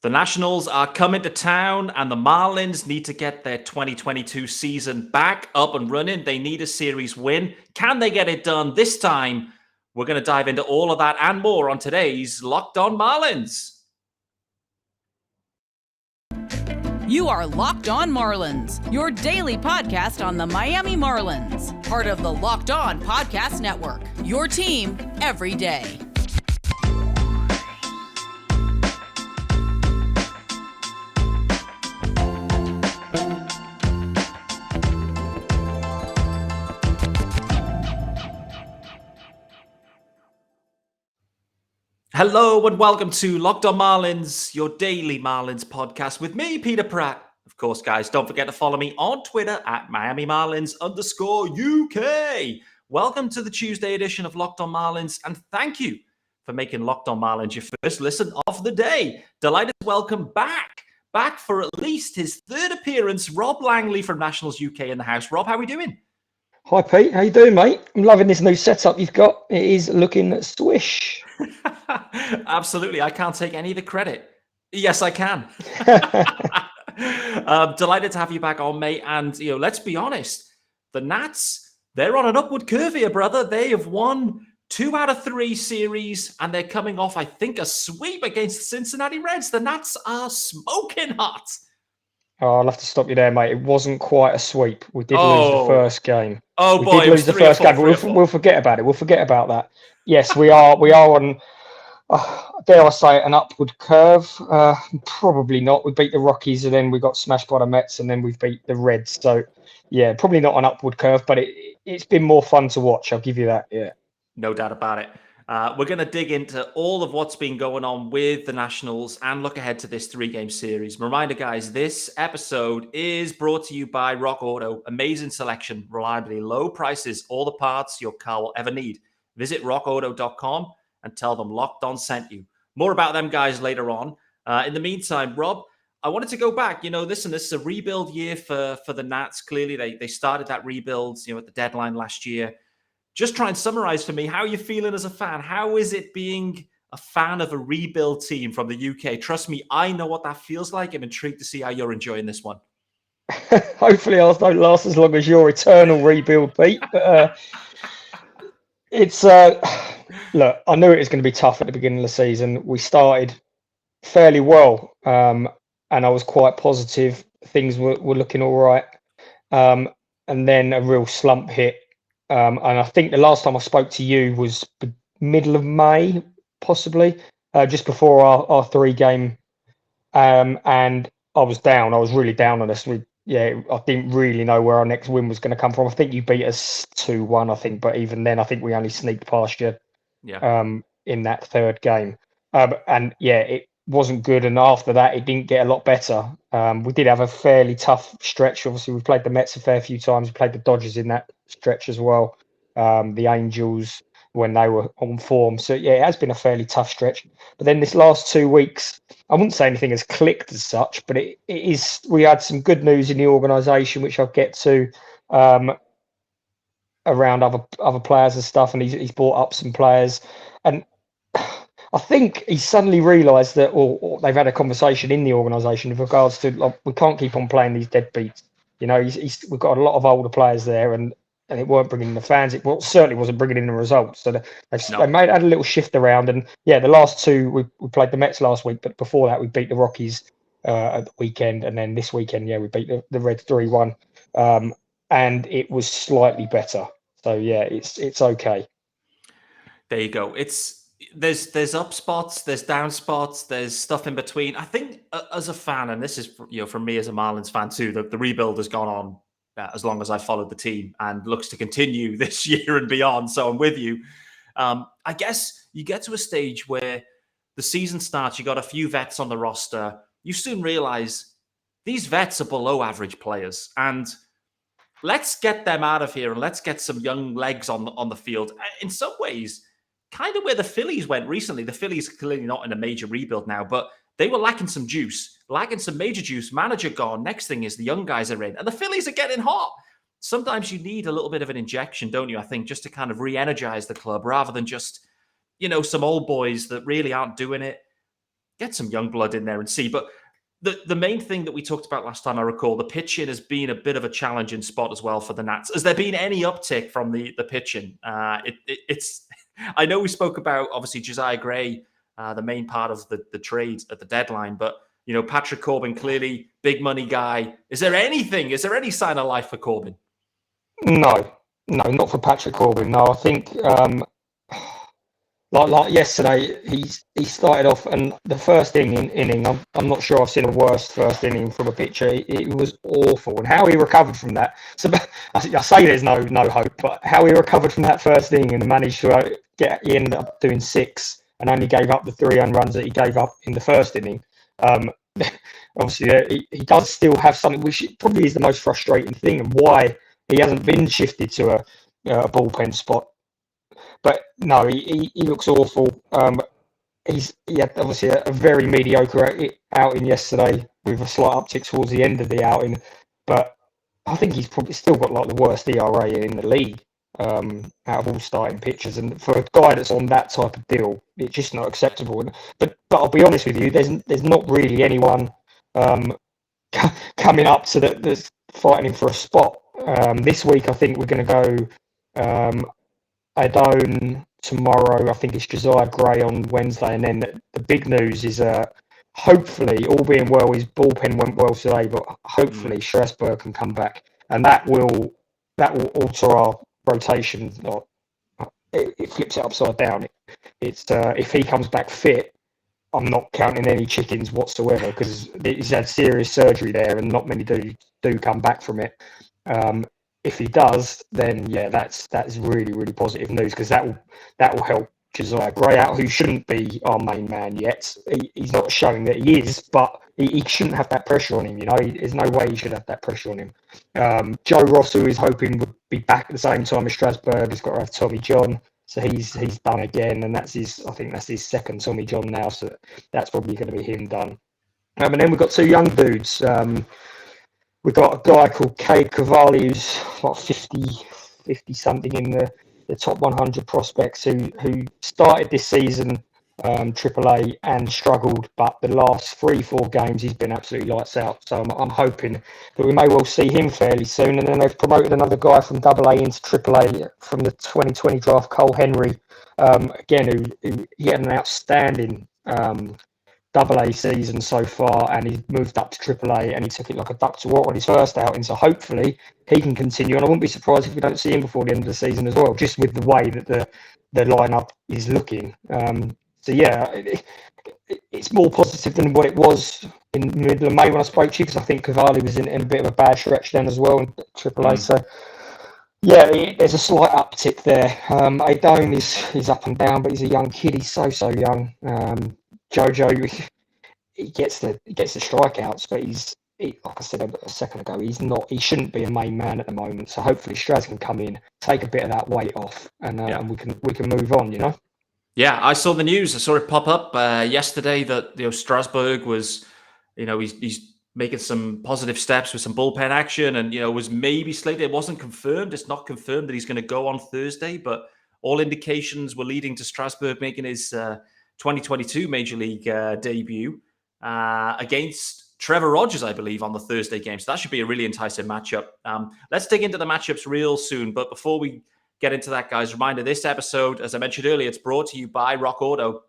The Nationals are coming to town, and the Marlins need to get their 2022 season back up and running. They need a series win. Can they get it done this time? We're going to dive into all of that and more on today's Locked On Marlins. You are Locked On Marlins, your daily podcast on the Miami Marlins, part of the Locked On Podcast Network, your team every day. Hello and welcome to Locked On Marlins, your daily Marlins podcast with me, Peter Pratt. Of course, guys, don't forget to follow me on Twitter at @MiamiMarlins_UK. Welcome to the Tuesday edition of Locked On Marlins, and thank you for making Locked On Marlins your first listen of the day. Delighted to welcome back for at least his third appearance, Rob Langley from Nationals UK in the house. Rob, how are we doing? Hi Pete, how you doing, mate? I'm loving this new setup you've got. It is looking swish. Absolutely, I can't take any of the credit. Yes, I can. Delighted to have you back on, mate. And let's be honest, the Nats, they're on an upward curve here, brother. They have won 2 out of 3 series, and they're coming off, I think, a sweep against the Cincinnati Reds. The Nats are smoking hot. Oh, I'll have to stop you there, mate. It wasn't quite a sweep. We did lose the first game. Oh we boy, did lose the first game. We'll forget about it. We'll forget about that. Yes, we are on, dare I say it, an upward curve. Probably not. We beat the Rockies, and then we got smashed by the Mets, and then we beat the Reds. So, yeah, probably not an upward curve, but it's been more fun to watch. I'll give you that. Yeah. No doubt about it. We're going to dig into all of what's been going on with the Nationals and look ahead to this 3-game series. Reminder, guys, this episode is brought to you by Rock Auto. Amazing selection, reliably low prices, all the parts your car will ever need. Visit rockauto.com and tell them Locked On sent you. More about them guys later on. In the meantime, Rob, I wanted to go back. This is a rebuild year for the Nats. Clearly, they started that rebuild, at the deadline last year. Just try and summarize for me, how are you feeling as a fan? How is it being a fan of a rebuild team from the UK? Trust me, I know what that feels like. I'm intrigued to see how you're enjoying this one. Hopefully ours don't last as long as your eternal rebuild, Pete. But it's look, I knew it was going to be tough at the beginning of the season. We started fairly well, and I was quite positive. Things were looking all right. And then a real slump hit. And I think the last time I spoke to you was middle of May, possibly, just before our 3-game. And I was down. I was really down on us. I didn't really know where our next win was going to come from. I think you beat us 2-1, I think. But even then, I think we only sneaked past you in that 3rd game. It wasn't good. And after that, it didn't get a lot better. We did have a fairly tough stretch. Obviously, we played the Mets a fair few times. We played the Dodgers in that stretch as well. The Angels when they were on form. So, yeah, it has been a fairly tough stretch. But then this last 2 weeks, I wouldn't say anything has clicked as such, but it is. We had some good news in the organisation, which I'll get to around other players and stuff. And he's brought up some players. And I think he's suddenly realised that, or they've had a conversation in the organisation with regards to, we can't keep on playing these deadbeats. We've got a lot of older players there, and it weren't bringing in the fans. It certainly wasn't bringing in the results. So they had a little shift around. And yeah, the last 2, we played the Mets last week, but before that we beat the Rockies at the weekend, and then this weekend, we beat the Reds 3-1, and it was slightly better. So yeah, it's okay. There you go. There's up spots, there's down spots, there's stuff in between. I think as a fan, and this is from me as a Marlins fan too, the rebuild has gone on as long as I followed the team and looks to continue this year and beyond. So I'm with you. I guess you get to a stage where the season starts, you got a few vets on the roster. You soon realize these vets are below average players, and let's get them out of here and let's get some young legs on the field. In some ways, kind of where the Phillies went recently. The Phillies are clearly not in a major rebuild now, but they were lacking some juice, lacking some major juice. Manager gone. Next thing is the young guys are in, and the Phillies are getting hot. Sometimes you need a little bit of an injection, don't you? I think just to kind of re-energize the club rather than just, some old boys that really aren't doing it. get some young blood in there and see. But the main thing that we talked about last time, I recall, the pitching has been a bit of a challenging spot as well for the Nats. Has there been any uptick from the pitching? It's I know we spoke about obviously Josiah Gray, the main part of the trade at the deadline, but Patrick Corbin, clearly big money guy. Is there any sign of life for Corbin? No, not for Patrick Corbin. No, I think like yesterday, he started off, and the first inning, I'm not sure I've seen a worse first inning from a pitcher. It was awful, and how he recovered from that. So I say there's no hope, but how he recovered from that first inning and managed to he ended up doing 6 and only gave up the 3 earned runs that he gave up in the first inning. Obviously, he does still have something, which probably is the most frustrating thing, and why he hasn't been shifted to a bullpen spot. But no, he looks awful. He had obviously a very mediocre outing yesterday with a slight uptick towards the end of the outing. But I think he's probably still got like the worst ERA in the league out of all starting pitchers. And for a guy that's on that type of deal, it's just not acceptable. But I'll be honest with you, there's not really anyone coming up to that's fighting him for a spot. This week, I think we're going to go Adone tomorrow. I think it's Josiah Gray on Wednesday. And then the big news is hopefully, all being well, his bullpen went well today, but hopefully Strasburg can come back. And that will alter our rotation. It flips it upside down. It's if he comes back fit, I'm not counting any chickens whatsoever, because he's had serious surgery there, and not many do come back from it. If he does, then yeah, that's really, really positive news, because that will help Josiah Gray out, who shouldn't be our main man yet. He's not showing that he is, but he shouldn't have that pressure on him. There's no way he should have that pressure on him. Joe Ross, who is hoping would be back at the same time as Strasburg, has got to have Tommy John. So he's done again, and I think that's his second Tommy John now. So that's probably going to be him done. And then we've got 2 young dudes. We've got a guy called Cade Cavalli, who's like 50 something in the top 100 prospects, who started this season AAA and struggled, but the last 3-4 games he's been absolutely lights out. So I'm hoping that we may well see him fairly soon. And then they've promoted another guy from AA into AAA from the 2020 draft, Cole Henry, again, who he had an outstanding AA season so far, and he's moved up to AAA, and he took it like a duck to water on his first outing. So hopefully he can continue, and I wouldn't be surprised if we don't see him before the end of the season as well, just with the way that the lineup is looking. So yeah, it's more positive than what it was in the middle of May when I spoke to you, because I think Cavalli was in a bit of a bad stretch then as well in AAA. So yeah, there's a slight uptick there. Adone is up and down, but he's a young kid. He's so young. Jojo, he gets the strikeouts, but like I said a second ago, he shouldn't be a main man at the moment. So hopefully Stras can come in, take a bit of that weight off, and we can move on. Yeah, I saw the news. I saw it pop up yesterday that Strasburg was, he's making some positive steps with some bullpen action, and was maybe slated. It wasn't confirmed. It's not confirmed that he's going to go on Thursday, but all indications were leading to Strasburg making his 2022 Major League debut against Trevor Rogers, I believe, on the Thursday game. So that should be a really enticing matchup. Let's dig into the matchups real soon, but before we get into that, guys, reminder, this episode, as I mentioned earlier, it's brought to you by Rock Auto.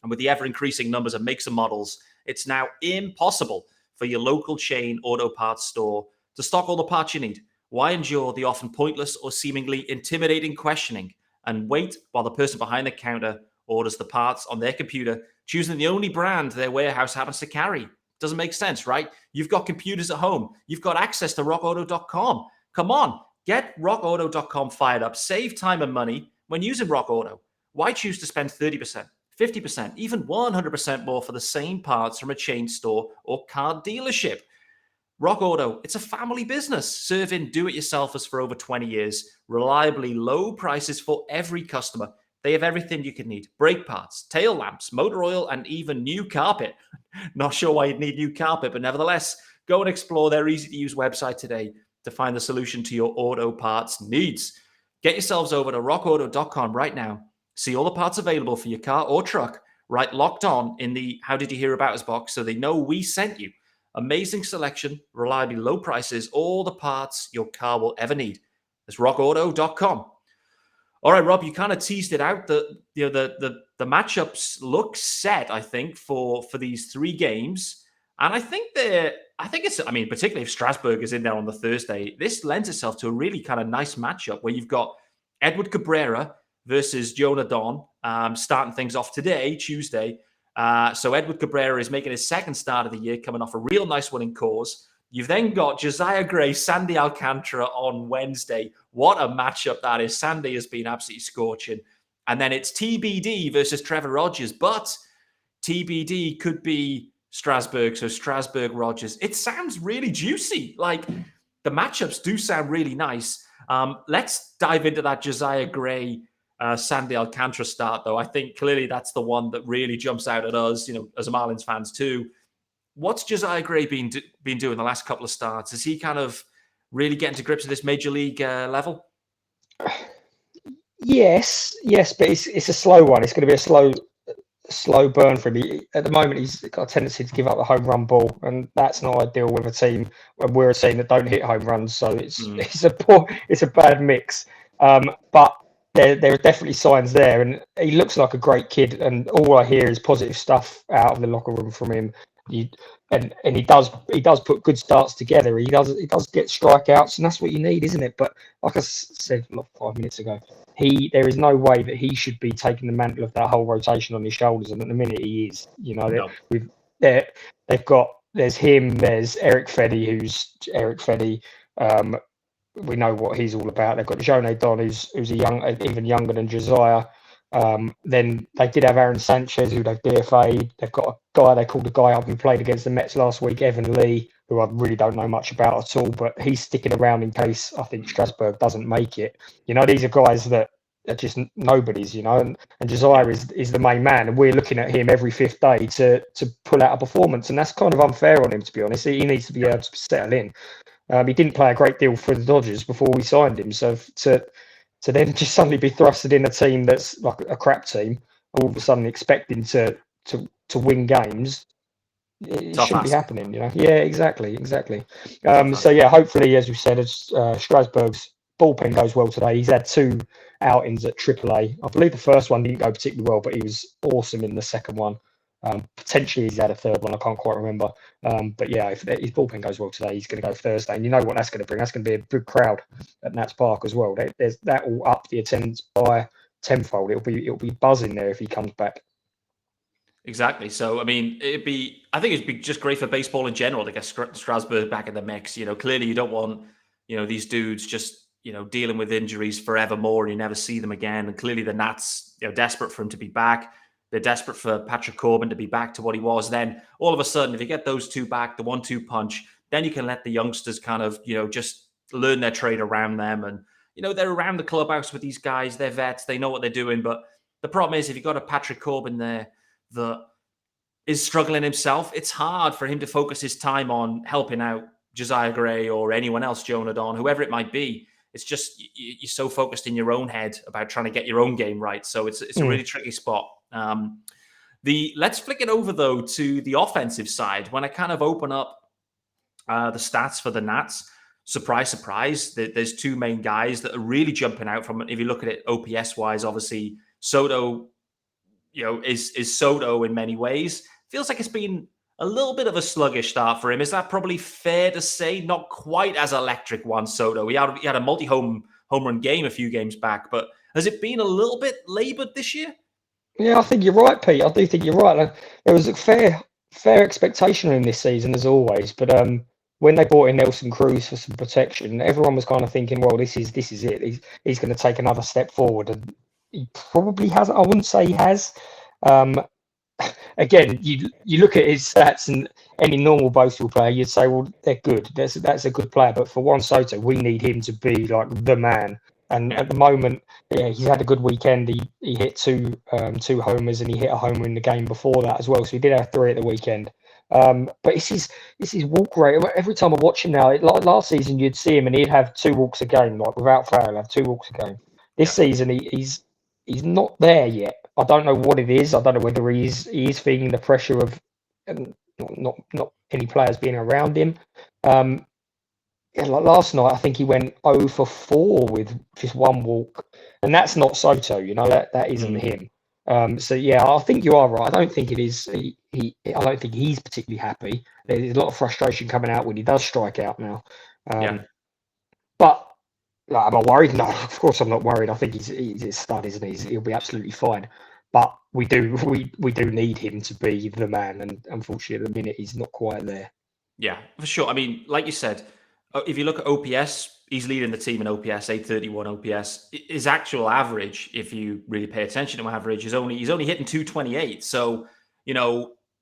And with the ever-increasing numbers of makes and models, it's now impossible for your local chain auto parts store to stock all the parts you need. Why endure the often pointless or seemingly intimidating questioning and wait while the person behind the counter orders the parts on their computer, choosing the only brand their warehouse happens to carry? Doesn't make sense, right? You've got computers at home. You've got access to rockauto.com. Come on. Get rockauto.com fired up. Save time and money when using Rock Auto. Why choose to spend 30%, 50%, even 100% more for the same parts from a chain store or car dealership? Rock Auto, it's a family business serving do-it-yourselfers for over 20 years. Reliably low prices for every customer. They have everything you can need. Brake parts, tail lamps, motor oil, and even new carpet. Not sure why you'd need new carpet, but nevertheless, go and explore their easy-to-use website today to find the solution to your auto parts needs. Get yourselves over to rockauto.com right now. See all the parts available for your car or truck, Write Locked On in the How Did You Hear About Us box so they know we sent you. Amazing selection, reliably low prices, all the parts your car will ever need. It's rockauto.com. All right, Rob, you kind of teased it out. The matchups look set, I think, for these 3 games. And I think particularly if Strasburg is in there on the Thursday, this lends itself to a really kind of nice matchup where you've got Edward Cabrera versus Jonah Don starting things off today, Tuesday. So Edward Cabrera is making his second start of the year, coming off a real nice winning cause. You've then got Josiah Gray, Sandy Alcantara on Wednesday. What a matchup that is. Sandy has been absolutely scorching. And then it's TBD versus Trevor Rogers. But TBD could be Strasburg. So Strasburg, Rogers. It sounds really juicy. Like, the matchups do sound really nice. Let's dive into that Josiah Gray, Sandy Alcantara start, though. I think clearly that's the one that really jumps out at us, as Marlins fans too. What's Josiah Gray been doing the last couple of starts? Is he kind of really getting to grips with this major league level? Yes, but it's a slow one. It's going to be a slow burn for him. At the moment, he's got a tendency to give up the home run ball, and that's not ideal with a team when we're a team that don't hit home runs. So it's a bad mix. But there are definitely signs there, and he looks like a great kid. And all I hear is positive stuff out of the locker room from him. And he does put good starts together. He does get strikeouts, and that's what you need, isn't it? But like I said 5 minutes ago, there is no way that he should be taking the mantle of that whole rotation on his shoulders, and at the minute he is. No. There's him, there's Eric Fedde, who's Eric Fedde. We know what he's all about. They've got Jonah Don, who's even younger than Josiah. Then they did have Aaron Sanchez, who they've DFA'd. They've got a guy they called a guy up who played against the Mets last week, Evan Lee, who I really don't know much about at all, but he's sticking around in case I think Strasburg doesn't make it. These are guys that are just nobodies, and Josiah is the main man, and we're looking at him every 5th day to pull out a performance, and that's kind of unfair on him, to be honest. He needs to be able to settle in. He didn't play a great deal for the Dodgers before we signed him, so to then just suddenly be thrusted in a team that's like a crap team, all of a sudden expecting to win games, it shouldn't be happening, Yeah, exactly. So yeah, hopefully, as we said, Strasburg's bullpen goes well today. He's had 2 outings at AAA. I believe the first one didn't go particularly well, but he was awesome in the second one. Potentially he's had a third one. I can't quite remember. But yeah, if his bullpen goes well today, he's going to go Thursday. And you know what that's going to bring? That's going to be a good crowd at Nats Park as well. That will up the attendance by tenfold. It'll be buzzing there if he comes back. Exactly. So, I think it'd be just great for baseball in general to get Strasburg back in the mix. Clearly you don't want, these dudes just, dealing with injuries forevermore and you never see them again. And clearly the Nats, desperate for him to be back. They're desperate for Patrick Corbin to be back to what he was. Then all of a sudden, if you get those 2 back, the 1-2 punch, then you can let the youngsters kind of, just learn their trade around them. And, they're around the clubhouse with these guys. They're vets. They know what they're doing. But the problem is if you've got a Patrick Corbin there that is struggling himself, it's hard for him to focus his time on helping out Josiah Gray or anyone else, Jonah Don, whoever it might be. It's just you're so focused in your own head about trying to get your own game right. So it's a really tricky spot. Let's flick it over though to the offensive side. When I kind of open up the stats for the Nats, surprise, there's 2 main guys that are really jumping out from it. If you look at it OPS wise, obviously Soto, is Soto in many ways. Feels like it's been a little bit of a sluggish start for him. Is that probably fair to say? Not quite as electric one, Soto. He had a home run game a few games back, but has it been a little bit labored this year? Yeah, I think you're right, Pete. I do think you're right. There was a fair expectation in this season, as always. But when they brought in Nelson Cruz for some protection, everyone was kind of thinking, well, this is it. He's going to take another step forward, and he probably has. I wouldn't say he has. Again, you look at his stats, and any normal baseball player, you'd say, well, they're good. That's a good player. But for Juan Soto, we need him to be like the man. And at the moment, yeah, he's had a good weekend. He hit 2 homers, and he hit a homer in the game before that as well. So he did have 3 at the weekend. But it's his walk rate. Every time I watch him now, like last season, you'd see him and he'd have 2 walks a game, like without fail, have 2 walks a game. This season, he's not there yet. I don't know what it is. I don't know whether he is feeling the pressure of not any players being around him. Yeah, like last night, I think he went 0 for 4 with just one walk, and that's not Soto. That isn't him. So yeah, I think you are right. I don't think it is. I don't think he's particularly happy. There's a lot of frustration coming out when he does strike out now. But like, am I worried? No, of course I'm not worried. I think he's a stud, isn't he? He'll be absolutely fine. But we do need him to be the man, and unfortunately, at the minute, he's not quite there. Yeah, for sure. I mean, like you said, if you look at OPS, he's leading the team in OPS, 831 OPS. His actual average, if you really pay attention to average, he's only hitting 228. So,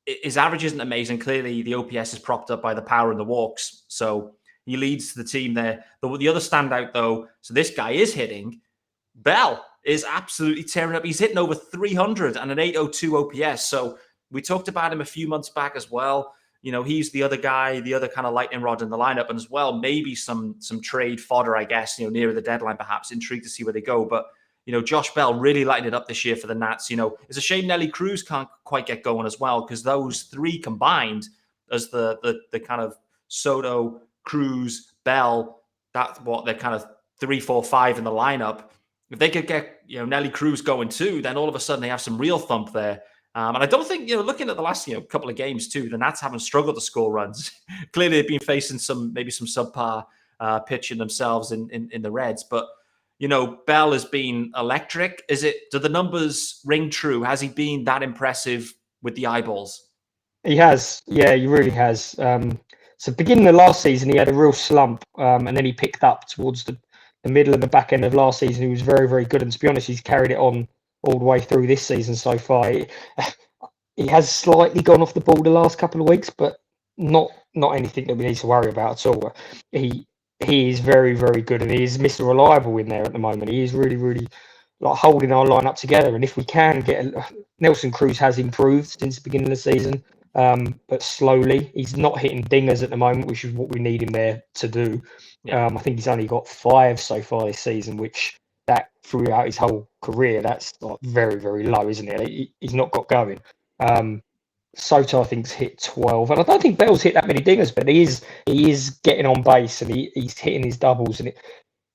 his average isn't amazing. Clearly, the OPS is propped up by the power and the walks. So he leads the team there. The other standout, though, so this guy is hitting. Bell is absolutely tearing up. He's hitting over 300 and an 802 OPS. So we talked about him a few months back as well. He's the other guy, the other kind of lightning rod in the lineup, and as well, maybe some trade fodder, I guess, nearer the deadline, perhaps. Intrigued to see where they go. But, Josh Bell really lighting it up this year for the Nats. It's a shame Nelly Cruz can't quite get going as well, because those three combined as the kind of Soto, Cruz, Bell, that's what they're kind of 3, 4, 5 in the lineup. If they could get, Nelly Cruz going too, then all of a sudden they have some real thump there. And I don't think, looking at the last, couple of games too, the Nats haven't struggled to score runs. Clearly, they've been facing some subpar pitching themselves in the Reds. But, Bell has been electric. Do the numbers ring true? Has he been that impressive with the eyeballs? He has. Yeah, he really has. So beginning of last season, he had a real slump. And then he picked up towards the middle and the back end of last season. He was very, very good. And to be honest, he's carried it on all the way through this season so far. He has slightly gone off the ball the last couple of weeks, but not anything that we need to worry about at all. He is very, very good, and he is Mr. Reliable in there at the moment. He is really, really like holding our lineup together. And if we can get Nelson Cruz has improved since the beginning of the season, but slowly. He's not hitting dingers at the moment, which is what we need him there to do. I think he's only got 5 so far this season, which that throughout his whole career, that's like very, very low, isn't it? He's not got going. Soto, I think, has hit 12, and I don't think Bell's hit that many dingers, but he is getting on base and he's hitting his doubles. And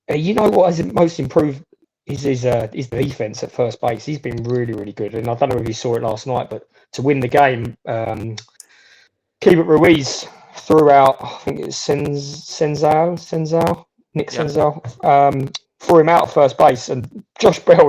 what has most improved is his defense at first base. He's been really, really good, and I don't know if you saw it last night, but to win the game, Keibert Ruiz threw out, I think it's Nick Senzel, threw him out at first base, and Josh Bell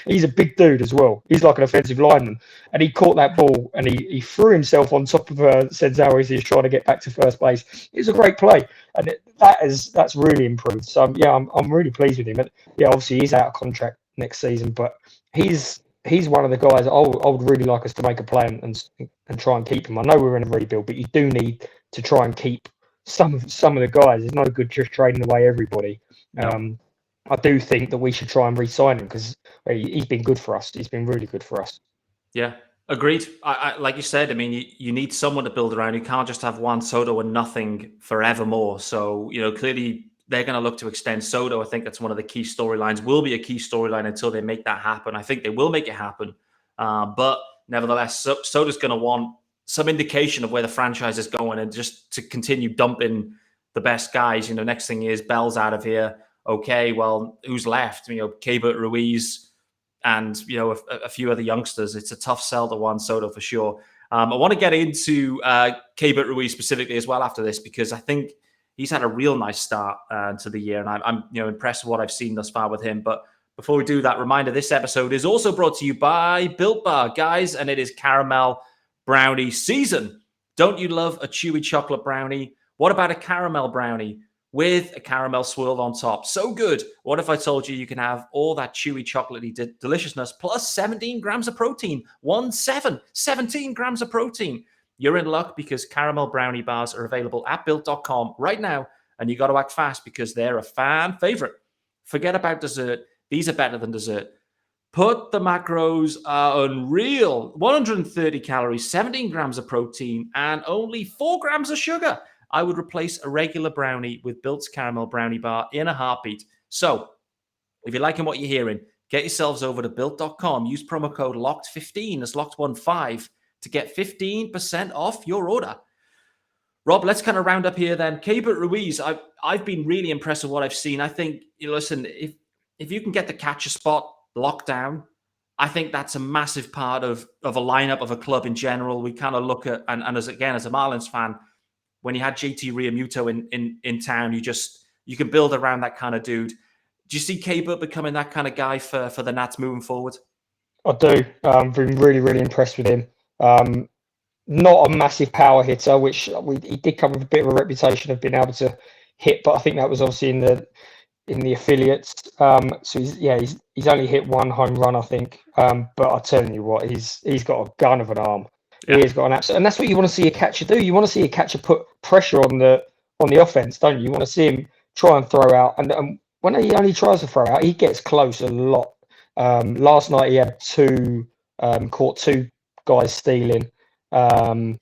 he's a big dude as well. He's like an offensive lineman, and he caught that ball and he threw himself on top of Senzel as he was trying to get back to first base. It was a great play, and that's really improved. So I'm really pleased with him. And obviously he's out of contract next season, but he's one of the guys I would really like us to make a plan and try and keep him. I know we're in a rebuild, but you do need to try and keep some of the guys. It's no good just trading away everybody. No. I do think that we should try and re-sign him because he's been good for us. He's been really good for us. Yeah, agreed. I like you said, I mean, you need someone to build around. You can't just have Juan Soto and nothing forevermore. So, clearly they're going to look to extend Soto. I think that's one of the key storylines, will be a key storyline until they make that happen. I think they will make it happen. But nevertheless, Soto's going to want some indication of where the franchise is going and just to continue dumping the best guys. Next thing is Bell's out of here. Okay, well, who's left? Keibert Ruiz and, a few other youngsters. It's a tough sell to Juan Soto for sure. I want to get into Keibert Ruiz specifically as well after this, because I think he's had a real nice start to the year, and I'm impressed with what I've seen thus far with him. But before we do that, reminder, this episode is also brought to you by Built Bar, guys, and it is caramel brownie season. Don't you love a chewy chocolate brownie? What about a caramel brownie with a caramel swirled on top? So good. What if I told you can have all that chewy chocolatey deliciousness plus 17 grams of protein? 17 grams of protein. You're in luck, because caramel brownie bars are available at built.com right now, and you got to act fast because they're a fan favorite. Forget about dessert. These are better than dessert. Put the macros are unreal. 130 calories, 17 grams of protein, and only 4 grams of sugar. I would replace a regular brownie with Built's caramel brownie bar in a heartbeat. So, if you're liking what you're hearing, get yourselves over to built.com. Use promo code LOCKED15 as LOCKED15 to get 15% off your order. Rob, let's kind of round up here then. Keibert Ruiz, I've been really impressed with what I've seen. I think, listen, if you can get the catcher spot locked down, I think that's a massive part of a lineup of a club in general. We kind of look at, and as a Marlins fan, when you had JT Realmuto in town, you can build around that kind of dude. Do you see Keibert becoming that kind of guy for the Nats moving forward? I do. I've been really, really impressed with him. Not a massive power hitter, which he did come with a bit of a reputation of being able to hit, but I think that was obviously in the affiliates. So he's only hit one home run, I think. But I'm telling you what, he's got a gun of an arm. Yeah. He's got an absolute, and that's what you want to see a catcher do. You want to see a catcher put pressure on the offense, don't you? You want to see him try and throw out, and when he only tries to throw out, he gets close a lot. Last night he had caught two guys stealing. And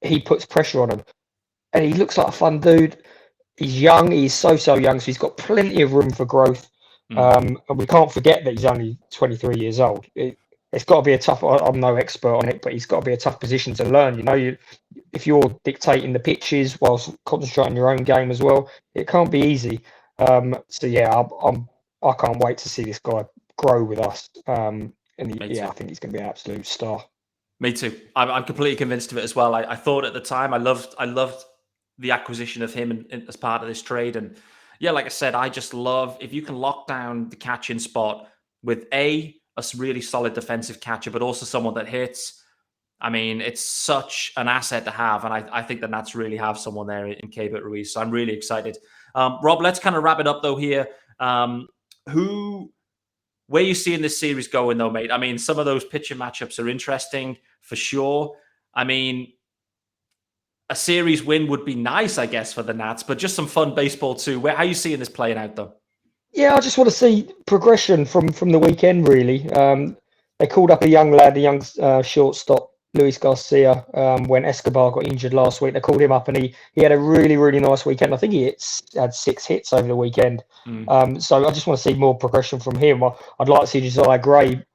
he puts pressure on him, and he looks like a fun dude. He's young. He's so young, so he's got plenty of room for growth. And we can't forget that he's only 23 years old. It's got to be a tough. I'm no expert on it, but he's got to be a tough position to learn. You know, if you're dictating the pitches whilst concentrating on your own game as well, it can't be easy. So yeah, I can't wait to see this guy grow with us. I think he's going to be an absolute star. Me too. I'm completely convinced of it as well. I thought at the time I loved the acquisition of him as part of this trade. And yeah, like I said, I just love if you can lock down the catching spot with a really solid defensive catcher, but also someone that hits. I mean, it's such an asset to have. And I think the Nats really have someone there in Keibert Ruiz. So I'm really excited. Rob, let's kind of wrap it up though here. Where are you seeing this series going, though, mate? I mean, some of those pitcher matchups are interesting for sure. I mean, a series win would be nice, I guess, for the Nats, but just some fun baseball too. How are you seeing this playing out, though? Yeah, I just want to see progression from the weekend, really. They called up a young shortstop, Luis Garcia, when Escobar got injured last week. They called him up and he had a really, really nice weekend. I think he had 6 hits over the weekend. So I just want to see more progression from him. I'd like to see Josiah Gray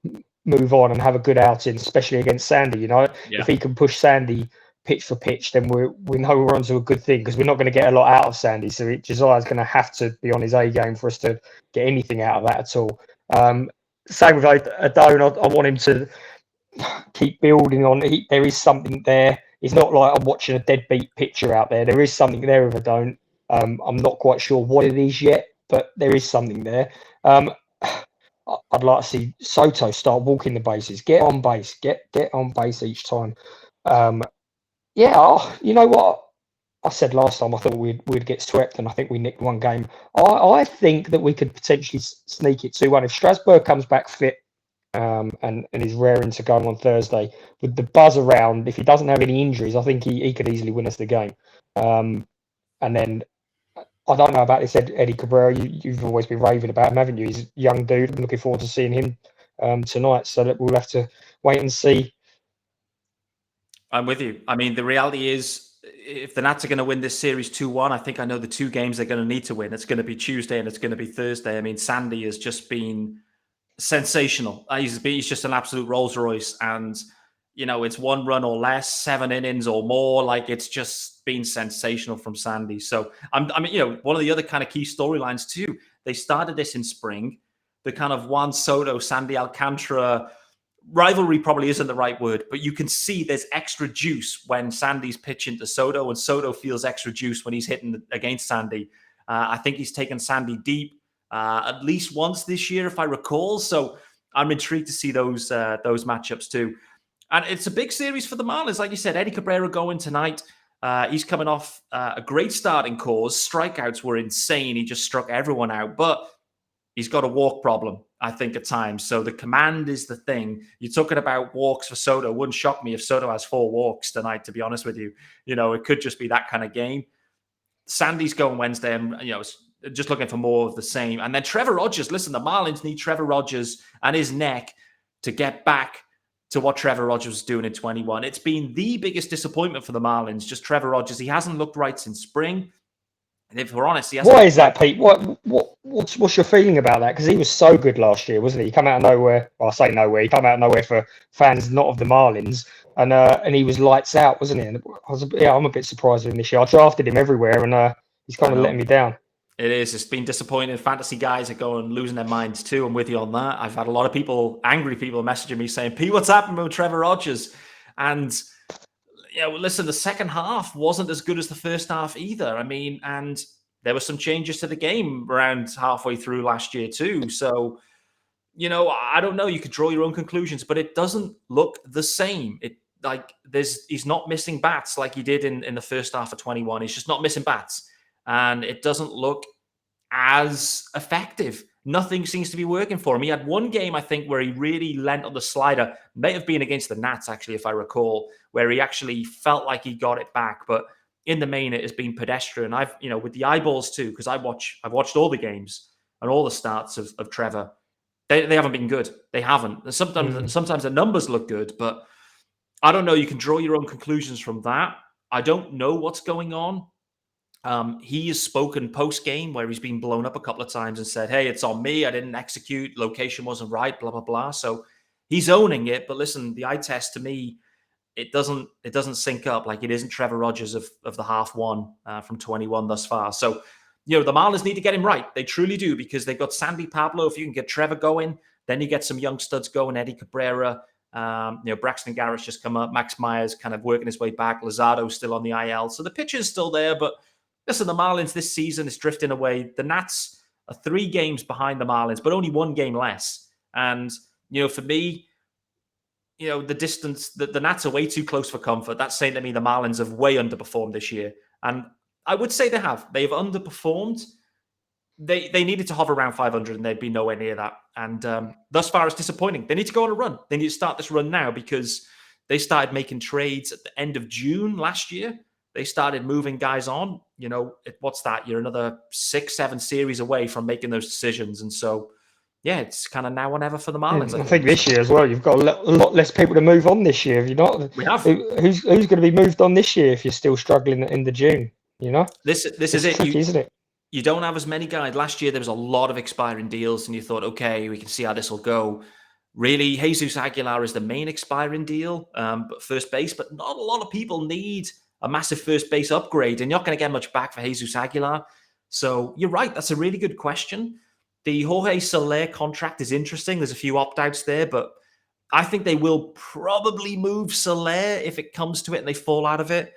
move on and have a good outing, especially against Sandy. You know, if he can push Sandy pitch for pitch, then we know we're onto a good thing, because we're not going to get a lot out of Sandy. So Josiah's going to have to be on his A game for us to get anything out of that at all. Same with Adone. I want him to keep building on. There is something there. It's not like I'm watching a deadbeat pitcher out there. There is something there with Adone. I'm not quite sure what it is yet, but there is something there. I'd like to see Soto start walking the bases, get on base, get on base each time. You know what? I said last time I thought we'd get swept, and I think we nicked one game. I think that we could potentially sneak it 2-1 if Strasburg comes back fit and is raring to go on Thursday with the buzz around. If he doesn't have any injuries, I think he could easily win us the game. And then I don't know about this Eddie Cabrera. You've always been raving about him, haven't you? He's a young dude. I'm looking forward to seeing him tonight. So that we'll have to wait and see. I'm with you. I mean, the reality is, if the Nats are going to win this series 2-1, I think I know the 2 games they're going to need to win. It's going to be Tuesday and it's going to be Thursday. I mean, Sandy has just been sensational. He's just an absolute Rolls Royce, and it's 1 run or less, 7 innings or more. Like, it's just been sensational from Sandy. So I mean, one of the other kind of key storylines too. They started this in spring. The kind of Juan Soto, Sandy Alcantara rivalry probably isn't the right word, but you can see there's extra juice when Sandy's pitching to Soto, and Soto feels extra juice when he's hitting against Sandy. I think he's taken Sandy deep at least once this year, if I recall. So I'm intrigued to see those matchups too. And it's a big series for the Marlins. Like you said, Eddie Cabrera going tonight. He's coming off a great start in Coors. Strikeouts were insane. He just struck everyone out, but he's got a walk problem, I think, at times. So the command is the thing. You're talking about walks for Soto. It wouldn't shock me if Soto has 4 walks tonight, to be honest with you. It could just be that kind of game. Sandy's going Wednesday, and, just looking for more of the same. And then Trevor Rogers. Listen, the Marlins need Trevor Rogers and his neck to get back to what Trevor Rogers was doing in 21. It's been the biggest disappointment for the Marlins, just Trevor Rogers. He hasn't looked right since spring. And if we're honest, he hasn't. Why is that, Pete? What what's your feeling about that? Because he was so good last year, wasn't he? He come out of nowhere. Well, I say nowhere. He come out of nowhere for fans not of the Marlins, and he was lights out, wasn't he? And I'm a bit surprised with him this year. I drafted him everywhere, and he's kind of letting me down. It is. It's been disappointing. Fantasy guys are going losing their minds too. I'm with you on that. I've had a lot of people, angry people, messaging me saying, "P, what's happened with Trevor Rogers?" And listen, the second half wasn't as good as the first half either. I mean, and there were some changes to the game around halfway through last year too. So, I don't know. You could draw your own conclusions, but it doesn't look the same. He's not missing bats like he did in the first half of 21. He's just not missing bats. And it doesn't look as effective. Nothing seems to be working for him. He had one game, I think, where he really lent on the slider. May have been against the Nats, actually, if I recall, where he actually felt like he got it back. But in the main, it has been pedestrian. I've, with the eyeballs too, because I've watched all the games and all the starts of Trevor. They haven't been good. They haven't. Sometimes the numbers look good, but I don't know. You can draw your own conclusions from that. I don't know what's going on. He has spoken post-game where he's been blown up a couple of times and said, "Hey, it's on me. I didn't execute. Location wasn't right, blah, blah, blah." So he's owning it. But listen, the eye test to me, it doesn't sync up. Like, it isn't Trevor Rogers of the half one from 21 thus far. So, the Marlins need to get him right. They truly do, because they've got Sandy Pablo. If you can get Trevor going, then you get some young studs going. Eddie Cabrera, Braxton Garrett's just come up. Max Myers kind of working his way back. Lozardo's still on the IL. So the pitcher's still there, but listen, the Marlins this season is drifting away. The Nats are 3 games behind the Marlins, but only 1 game less. And, for me, the distance, the Nats are way too close for comfort. That's saying to me the Marlins have way underperformed this year. And I would say they have. They've underperformed. They needed to hover around 500, and they'd be nowhere near that. And thus far, it's disappointing. They need to go on a run. They need to start this run now, because they started making trades at the end of June last year. They started moving guys on. What's that? You're another 6-7 series away from making those decisions. And so, it's kind of now or never for the Marlins. I think this year as well, you've got a lot less people to move on this year. Have you not? We have. Who's going to be moved on this year if you're still struggling in the June? This is it. Tricky, isn't it? You don't have as many guys. Last year, there was a lot of expiring deals, and you thought, okay, we can see how this will go. Really, Jesus Aguilar is the main expiring deal, but first base. But not a lot of people need a massive first base upgrade, and you're not going to get much back for Jesus Aguilar. So you're right. That's a really good question. The Jorge Soler contract is interesting. There's a few opt-outs there, but I think they will probably move Soler if it comes to it and they fall out of it,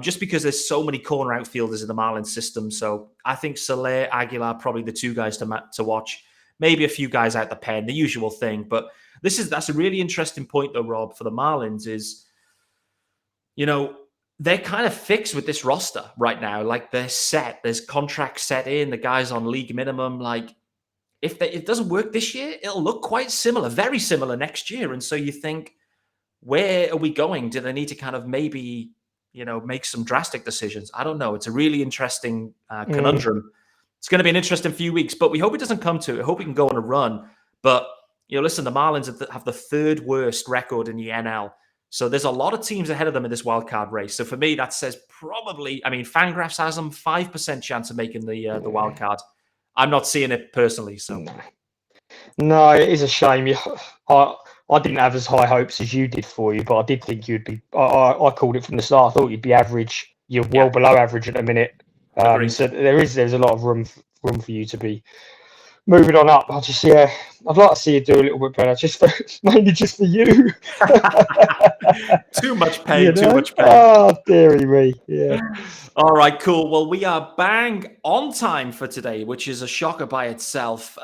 just because there's so many corner outfielders in the Marlins system. So I think Soler, Aguilar, probably the 2 guys to watch. Maybe a few guys out the pen, the usual thing. But that's a really interesting point, though, Rob, for the Marlins is, they're kind of fixed with this roster right now. Like, they're set. There's contracts set in. The guys on league minimum. Like, if it doesn't work this year, it'll look quite similar, very similar next year. And so you think, where are we going? Do they need to kind of maybe, make some drastic decisions? I don't know. It's a really interesting conundrum. It's going to be an interesting few weeks, but we hope it doesn't come to it. I hope we can go on a run. But, listen, the Marlins have the 3rd worst record in the NL. So there's a lot of teams ahead of them in this wild card race. So for me, that says probably, Fangraphs has them 5% chance of making the wild card. I'm not seeing it personally. So no, it is a shame. I didn't have as high hopes as you did for you, but I did think you'd be. I called it from the start. I thought you'd be average. You're well below average at the minute. So there's a lot of room for you to be moving on up. I'd like to see you do a little bit better, mainly just for you. Too much pain, Too much pain. Oh, dearie me. Yeah. All right, cool. Well, we are bang on time for today, which is a shocker by itself.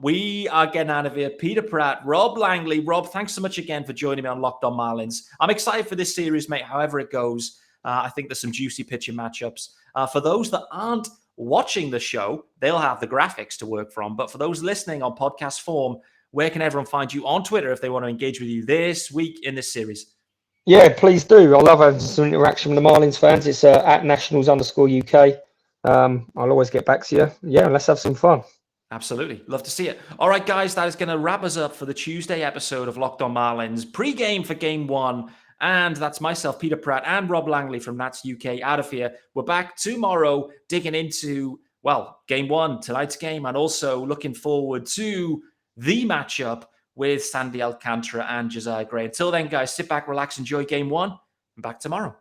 We are getting out of here. Peter Pratt, Rob Langley. Rob, thanks so much again for joining me on Locked On Marlins. I'm excited for this series, mate, however it goes. I think there's some juicy pitching matchups. For those that aren't watching the show, they'll have the graphics to work from. But for those listening on podcast form, where can everyone find you on Twitter if they want to engage with you this week in this series? Yeah, please do. I love having some interaction with the Marlins fans. It's at nationals_UK. I'll always get back to you. Yeah, let's have some fun. Absolutely. Love to see it. All right, guys, that is going to wrap us up for the Tuesday episode of Locked On Marlins, pre-game for Game 1. And that's myself, Peter Pratt, and Rob Langley from Nats UK out of here. We're back tomorrow digging into well, game one, tonight's game, and also looking forward to the matchup with Sandy Alcantara and Josiah Gray. Until then, guys, sit back, relax, enjoy game one, and back tomorrow.